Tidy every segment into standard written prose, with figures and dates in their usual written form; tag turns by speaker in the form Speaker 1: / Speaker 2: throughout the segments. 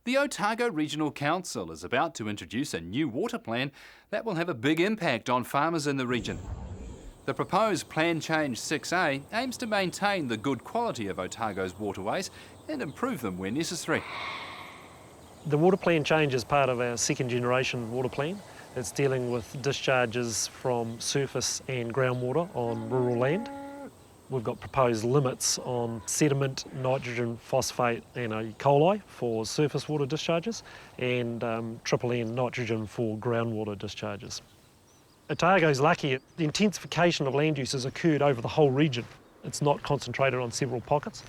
Speaker 1: The Otago Regional Council is about to introduce a new water plan that will have a big impact on farmers in the region. The proposed Plan Change 6A aims to maintain the good quality of Otago's waterways and improve them where necessary.
Speaker 2: The water plan change is part of our second generation water plan. It's dealing with discharges from surface and groundwater on rural land. We've got proposed limits on sediment, nitrogen, phosphate and E. coli for surface water discharges and triple N nitrogen for groundwater discharges. Otago's lucky. The intensification of land use has occurred over the whole region. It's not concentrated on several pockets.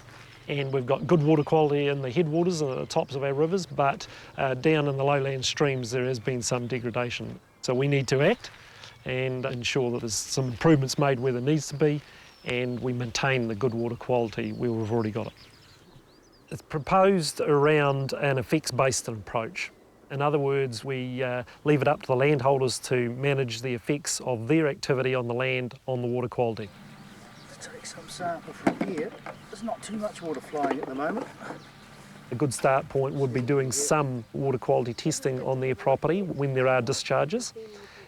Speaker 2: And we've got good water quality in the headwaters and the tops of our rivers, but down in the lowland streams there has been some degradation. So we need to act and ensure that there's some improvements made where there needs to be, and we maintain the good water quality where we've already got it. It's proposed around an effects-based approach. In other words, we leave it up to the landholders to manage the effects of their activity on the land on the water quality.
Speaker 3: To take some sample from here, there's not too much water flowing at the moment.
Speaker 2: A good start point would be doing some water quality testing on their property when there are discharges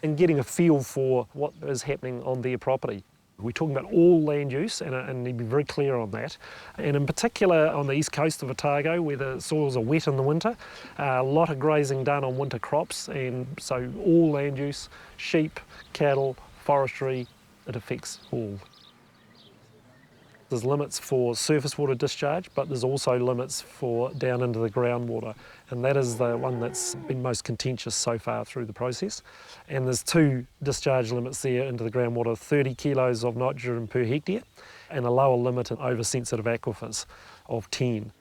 Speaker 2: and getting a feel for what is happening on their property. We're talking about all land use and need to be very clear on that. And in particular on the east coast of Otago where the soils are wet in the winter, a lot of grazing done on winter crops, and so all land use, sheep, cattle, forestry, it affects all. There's limits for surface water discharge, but there's also limits for down into the groundwater, and that is the one that's been most contentious so far through the process. And there's two discharge limits there into the groundwater, 30 kilos of nitrogen per hectare, and a lower limit in oversensitive aquifers of 10.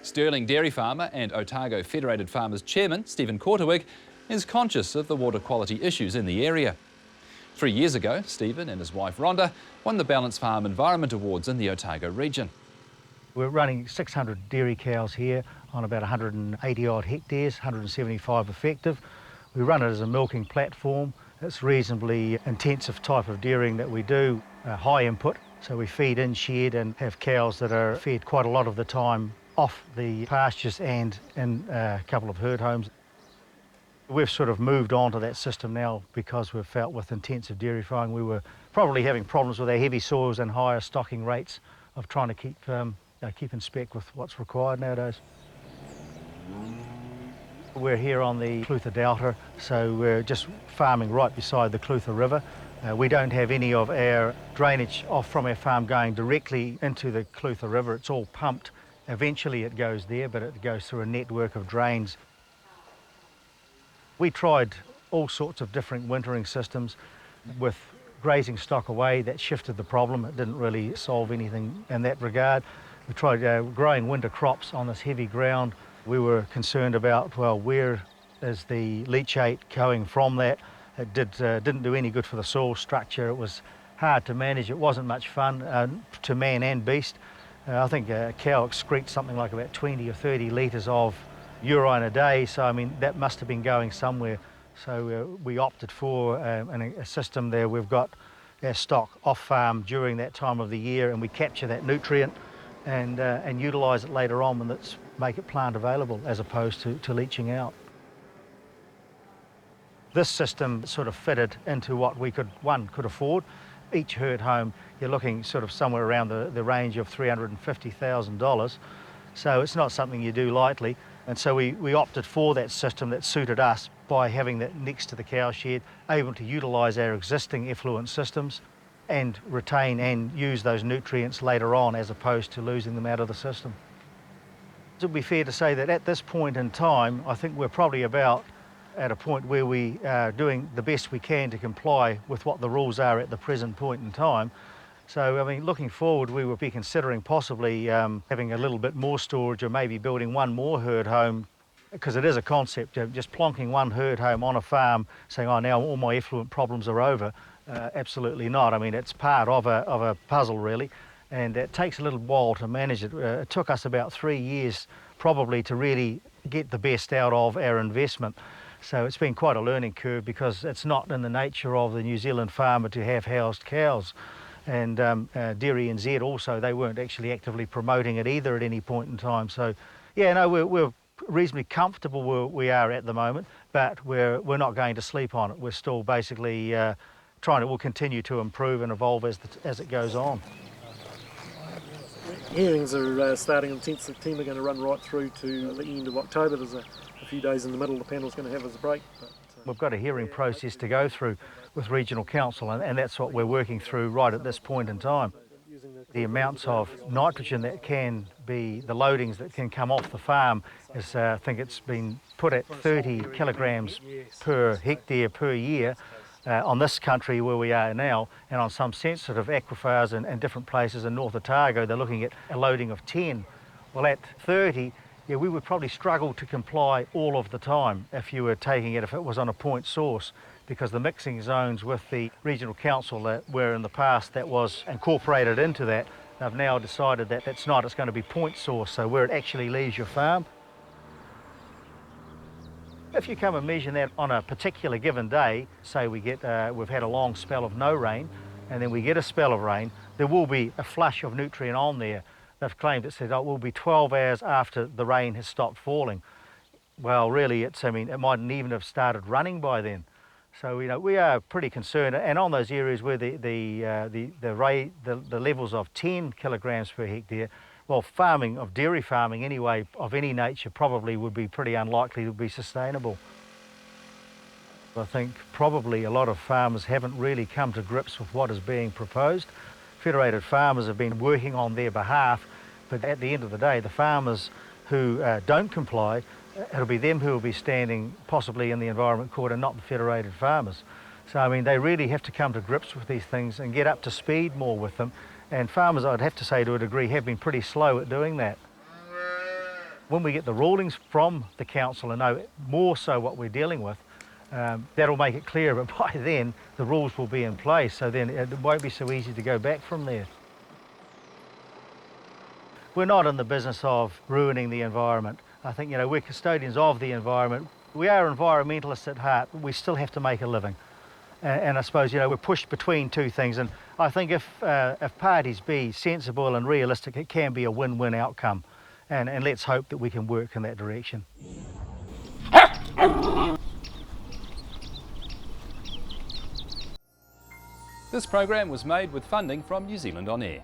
Speaker 1: Stirling dairy farmer and Otago Federated Farmers Chairman Stephen Kortewig is conscious of the water quality issues in the area. 3 years ago, Stephen and his wife Rhonda won the Balanced Farm Environment Awards in the Otago region.
Speaker 3: We're running 600 dairy cows here on about 180 odd hectares, 175 effective. We run it as a milking platform. It's reasonably intensive type of dairying that we do, high input. So we feed in shed and have cows that are fed quite a lot of the time off the pastures and in a couple of herd homes. We've sort of moved on to that system now because we've felt with intensive dairy farming we were probably having problems with our heavy soils and higher stocking rates of trying to keep in spec with what's required nowadays. We're here on the Clutha Delta, so we're just farming right beside the Clutha River. We don't have any of our drainage off from our farm going directly into the Clutha River. It's all pumped. Eventually it goes there, but it goes through a network of drains. We tried all sorts of different wintering systems with grazing stock away. That shifted the problem. It didn't really solve anything in that regard. We tried growing winter crops on this heavy ground. We were concerned about, well, where is the leachate going from that? It didn't do any good for the soil structure. It was hard to manage. It wasn't much fun to man and beast. I think a cow excretes something like about 20 or 30 litres of urine a day, so I mean that must have been going somewhere. So we opted for a system there. We've got our stock off farm during that time of the year, and we capture that nutrient and utilise it later on when it's make it plant available as opposed to leaching out. This system sort of fitted into what we could afford. Each herd home you're looking sort of somewhere around the range of $350,000, so it's not something you do lightly. And so we opted for that system that suited us by having that next to the cow shed, able to utilise our existing effluent systems and retain and use those nutrients later on as opposed to losing them out of the system. It would be fair to say that at this point in time, I think we're probably about at a point where we are doing the best we can to comply with what the rules are at the present point in time. So, I mean, looking forward, we would be considering possibly having a little bit more storage or maybe building one more herd home, because it is a concept of just plonking one herd home on a farm saying, oh, now all my effluent problems are over. Absolutely not. I mean, it's part of a puzzle, really, and it takes a little while to manage it. It took us about 3 years probably to really get the best out of our investment. So it's been quite a learning curve because it's not in the nature of the New Zealand farmer to have housed cows. And Dairy NZ also, they weren't actually actively promoting it either at any point in time. So Yeah, no, we're reasonably comfortable where we are at the moment, but we're not going to sleep on it. We're still basically we'll continue to improve and evolve as it goes on.
Speaker 2: Hearings are starting in 10th September, going to run right through to the end of October. There's a few days in the middle the panel's going to have as a break. But,
Speaker 3: we've got a hearing process to go through with Regional Council, and that's what we're working through right at this point in time. The amounts of nitrogen that can be, the loadings that can come off the farm is, I think it's been put at 30 kilograms per hectare per year on this country where we are now, and on some sensitive aquifers and different places in North Otago, they're looking at a loading of 10. Well, at 30, yeah, we would probably struggle to comply all of the time if you were taking it, if it was on a point source, because the mixing zones with the Regional Council that were in the past that was incorporated into that, they've now decided that it's not, it's going to be point source, so where it actually leaves your farm. If you come and measure that on a particular given day, say we've had a long spell of no rain, and then we get a spell of rain, there will be a flush of nutrient on there. They've claimed it says, oh, it will be 12 hours after the rain has stopped falling. Well, really, it mightn't even have started running by then. So, we are pretty concerned, and on those areas where the levels of 10 kilograms per hectare, well, dairy farming anyway, of any nature, probably would be pretty unlikely to be sustainable. I think probably a lot of farmers haven't really come to grips with what is being proposed. Federated farmers have been working on their behalf, but at the end of the day, the farmers who don't comply, it'll be them who will be standing possibly in the Environment Court and not the federated farmers. So, they really have to come to grips with these things and get up to speed more with them. And farmers, I'd have to say to a degree, have been pretty slow at doing that. When we get the rulings from the council and know more so what we're dealing with, that'll make it clear, but by then the rules will be in place, so then it won't be so easy to go back from there. We're not in the business of ruining the environment. I think, we're custodians of the environment. We are environmentalists at heart, but we still have to make a living. And I suppose, we're pushed between two things, and I think if parties be sensible and realistic, it can be a win-win outcome. And let's hope that we can work in that direction.
Speaker 1: This program was made with funding from New Zealand On Air.